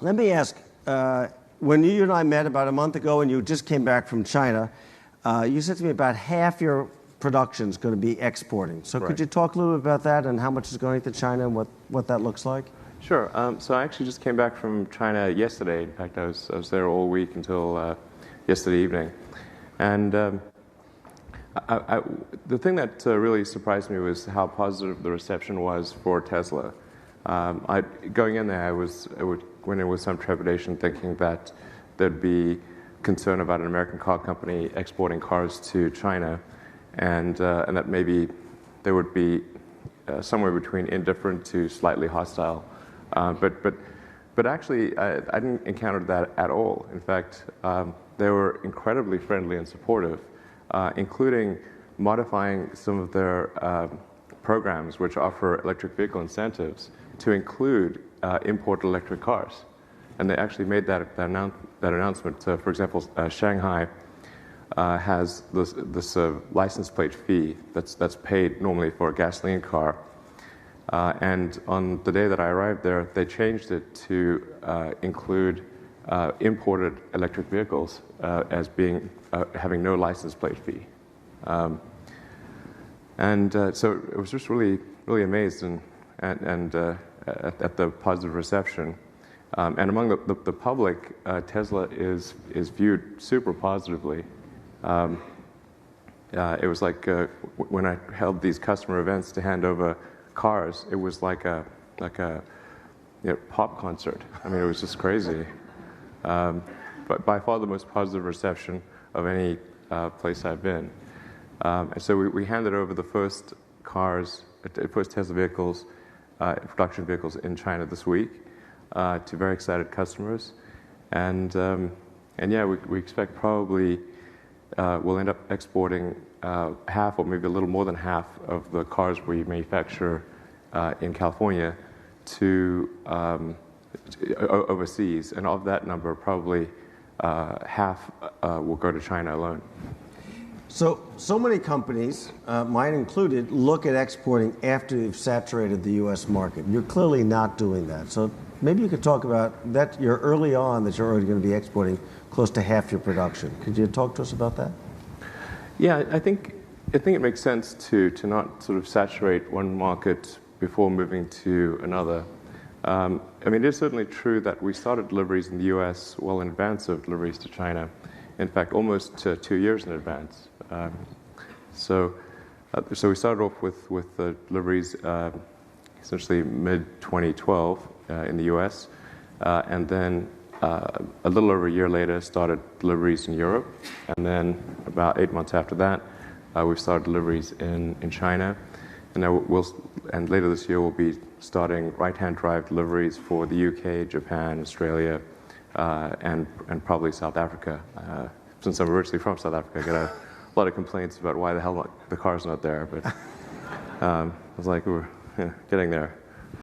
Let me ask, when you and I met about a month ago and you just came back from China, you said to me about half your production is going to be exporting. So could you talk a little bit about that and how much is going to China and what that looks like? Sure. So I actually just came back from China yesterday. In fact, I was there all week until yesterday evening. And the thing that really surprised me was how positive the reception was for Tesla. Going in there, I went in with some trepidation, thinking that there'd be concern about an American car company exporting cars to China, and that maybe they would be somewhere between indifferent to slightly hostile. But actually, I didn't encounter that at all. In fact, they were incredibly friendly and supportive, including modifying some of their programs which offer electric vehicle incentives to include imported electric cars. And they actually made that announcement. For example, Shanghai has this license plate fee that's paid normally for a gasoline car. And on the day that I arrived there, they changed it to include imported electric vehicles as having no license plate fee. So it was just really amazed at the positive reception. And among the public, Tesla is viewed super positively. It was like when I held these customer events to hand over cars, it was like a pop concert. I mean, it was just crazy. But by far the most positive reception of any place I've been. And so we handed over the first Tesla vehicles, production vehicles in China this week to very excited customers. And yeah, we expect probably we'll end up exporting half or maybe a little more than half of the cars we manufacture in California to overseas. And of that number, probably half will go to China alone. So many companies, mine included, look at exporting after you've saturated the U.S. market. You're clearly not doing that. So maybe you could talk about that. You're early on that you're already going to be exporting close to half your production. Could you talk to us about that? Yeah, I think it makes sense to not sort of saturate one market before moving to another. I mean, it is certainly true that we started deliveries in the U.S. well in advance of deliveries to China. In fact, almost 2 years in advance. So we started off with the deliveries essentially mid-2012 in the U.S. And then a little over a year later started deliveries in Europe. And then about 8 months after that, we've started deliveries in China. And now and later this year we'll be starting right-hand drive deliveries for the UK, Japan, Australia, and probably South Africa. Since I'm originally from South Africa, I get a lot of complaints about why the hell the car's not there. But I was like, we're getting there.